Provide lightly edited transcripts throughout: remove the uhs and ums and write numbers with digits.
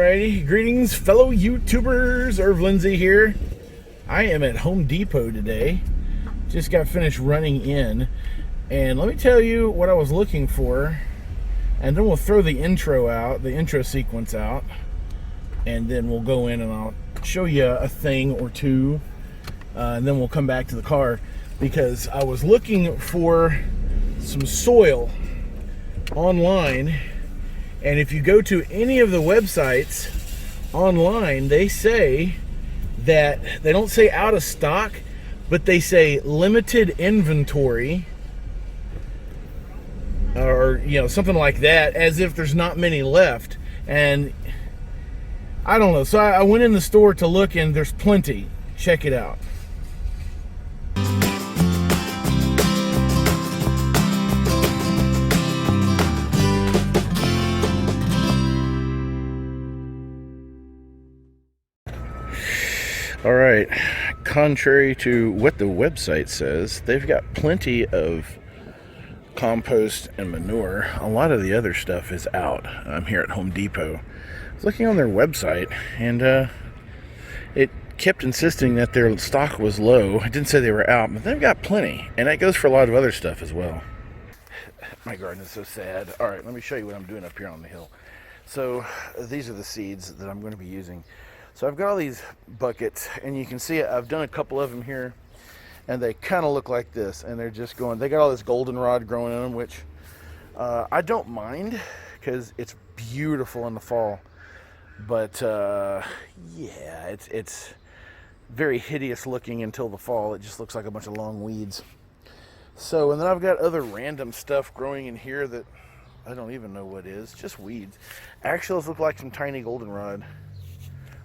Alrighty, greetings fellow YouTubers, Irv Lindsay here. I am at Home Depot today. Just got finished running in. And let me tell you what I was looking for. And then we'll throw the intro sequence out. And then we'll go in and I'll show you a thing or two. And then we'll come back to the car. Because I was looking for some soil online. And if you go to any of the websites online, they say that they don't say out of stock, but they say limited inventory or something like that, as if there's not many left. And I don't know. So I went in the store to look, and there's plenty. Check it out. All right, contrary to what the website says, they've got plenty of compost and manure. A lot of the other stuff is out. I'm here at Home Depot. I was looking on their website, and it kept insisting that their stock was low. It didn't say they were out, but they've got plenty, and that goes for a lot of other stuff as well. My garden is so sad. All right, let me show you what I'm doing up here on the hill. So these are the seeds that I'm going to be using. So I've got all these buckets, and you can see I've done a couple of them here, and they kind of look like this, and they're just going, they got all this goldenrod growing in them, which I don't mind because it's beautiful in the fall. But yeah, it's very hideous looking until the fall. It just looks like a bunch of long weeds. So, and then I've got other random stuff growing in here that I don't even know what is, just weeds. Actually, those look like some tiny goldenrod.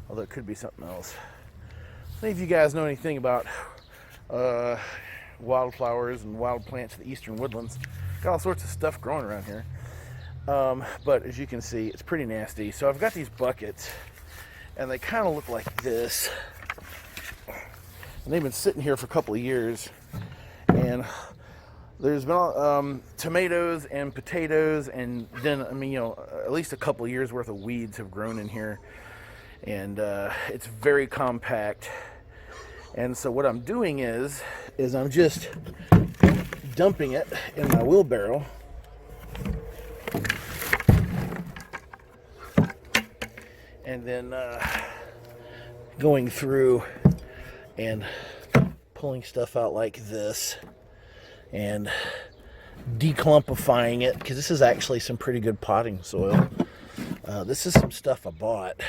Although it could be something else. If any of you guys know anything about wildflowers and wild plants of the eastern woodlands, got all sorts of stuff growing around here. But as you can see, it's pretty nasty. So I've got these buckets, and they kind of look like this. And they've been sitting here for a couple of years. And there's been tomatoes and potatoes, and then, at least a couple of years worth of weeds have grown in here. And it's very compact. And so what I'm doing is I'm just dumping it in my wheelbarrow. And then going through and pulling stuff out like this and declumpifying it, because this is actually some pretty good potting soil. This is some stuff I bought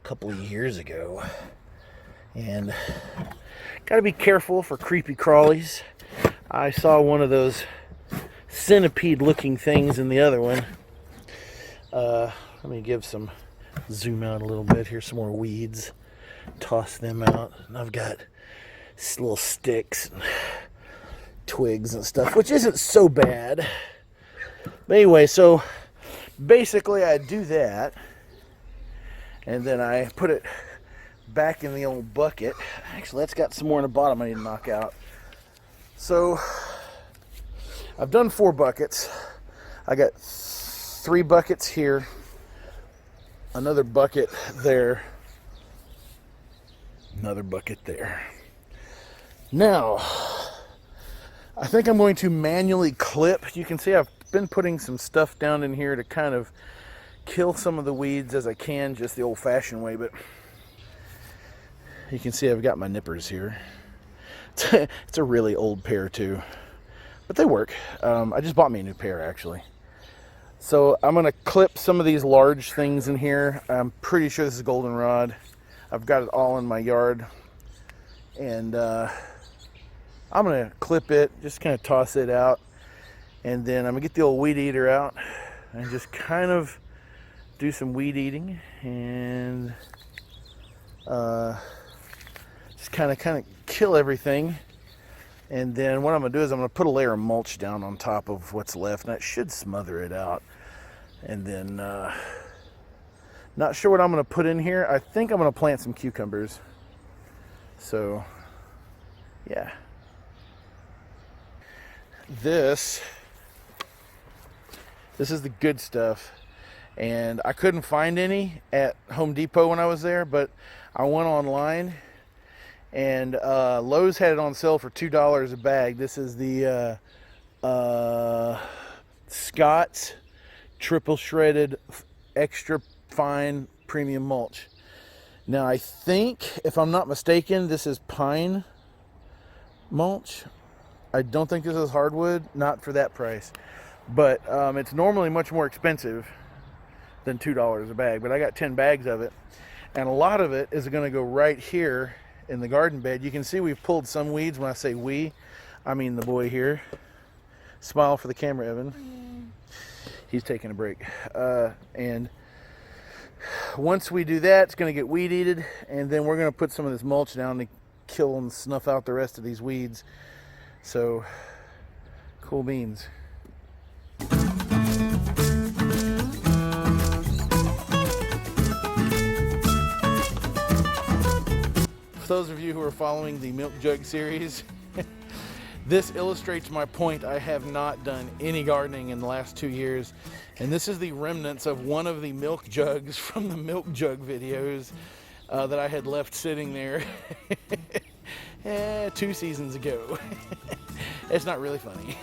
couple of years ago, and got to be careful for creepy crawlies. I saw one of those centipede looking things in the other one. Let me give some zoom out a little bit. Here's some more weeds, toss them out, and I've got little sticks and twigs and stuff, which isn't so bad. But anyway, so basically I do that, and then I put it back in the old bucket. Actually, that's got some more in the bottom I need to knock out. So I've done 4 buckets. I got 3 buckets here, another bucket there, another bucket there. Now, I think I'm going to manually clip. You can see I've been putting some stuff down in here to kind of kill some of the weeds as I can, just the old-fashioned way, but you can see I've got my nippers here. It's a really old pair too, but they work. I just bought me a new pair, actually. So I'm going to clip some of these large things in here. I'm pretty sure this is goldenrod. I've got it all in my yard, and I'm going to clip it, just kind of toss it out, and then I'm going to get the old weed eater out and just kind of do some weed eating, and just kind of kill everything. And then what I'm going to do is I'm going to put a layer of mulch down on top of what's left, and that should smother it out. And then not sure what I'm going to put in here. I think I'm going to plant some cucumbers. So yeah, this is the good stuff. and I couldn't find any at Home Depot when I was there, but I went online, and Lowe's had it on sale for $2 a bag. This is the Scott's triple shredded extra fine premium mulch. Now I think, if I'm not mistaken, this is pine mulch. I don't think this is hardwood, not for that price, but it's normally much more expensive than $2 a bag. But I got 10 bags of it, and a lot of it is going to go right here in the garden bed. You can see we've pulled some weeds. When I say we, I mean the boy here. Smile for the camera, Evan. He's taking a break. And once we do that, it's going to get weed eated, and then we're going to put some of this mulch down to kill and snuff out the rest of these weeds. So, cool beans. For those of you who are following the Milk Jug series, this illustrates my point. I have not done any gardening in the last 2 years, and this is the remnants of one of the milk jugs from the Milk Jug videos that I had left sitting there 2 seasons ago. It's not really funny.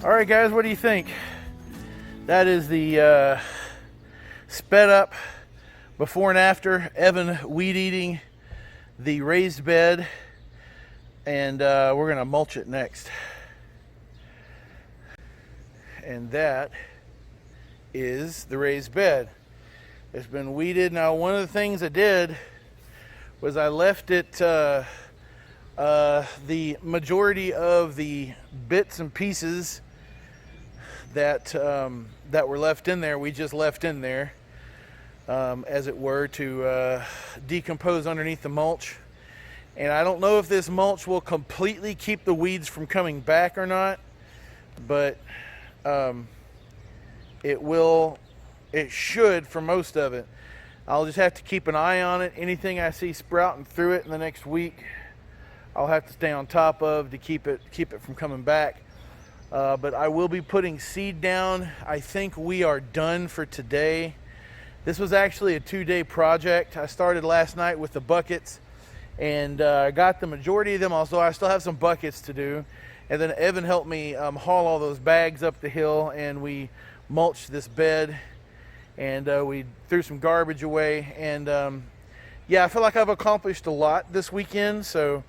All right, guys, what do you think? That is the sped up before and after Evan weed eating the raised bed, and we're gonna mulch it next. And that is the raised bed. It's been weeded. Now, one of the things I did was I left it, the majority of the bits and pieces that were left in there, we just left in there, as it were, to decompose underneath the mulch. And I don't know if this mulch will completely keep the weeds from coming back or not, but it should for most of it. I'll just have to keep an eye on it. Anything I see sprouting through it in the next week, I'll have to stay on top of to keep it from coming back. But I will be putting seed down. I think we are done for today. This was actually a 2-day project. I started last night with the buckets, and I got the majority of them, although I still have some buckets to do. And then Evan helped me haul all those bags up the hill, and we mulched this bed, and we threw some garbage away. And yeah, I feel like I've accomplished a lot this weekend. So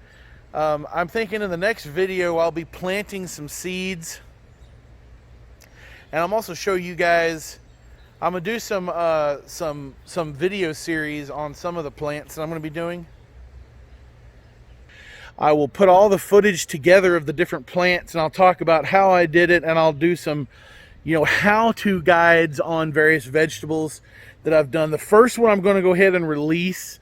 I'm thinking in the next video I'll be planting some seeds, and I'm also show you guys. I'm gonna do some video series on some of the plants that I'm gonna be doing. I will put all the footage together of the different plants, and I'll talk about how I did it, and I'll do some, how-to guides on various vegetables that I've done. The first one I'm going to go ahead and release,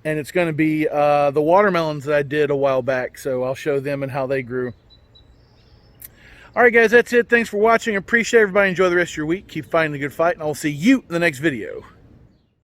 and it's going to be the watermelons that I did a while back. So I'll show them and how they grew. All right, guys, that's it. Thanks for watching. I appreciate everybody. Enjoy the rest of your week. Keep fighting the good fight, and I'll see you in the next video.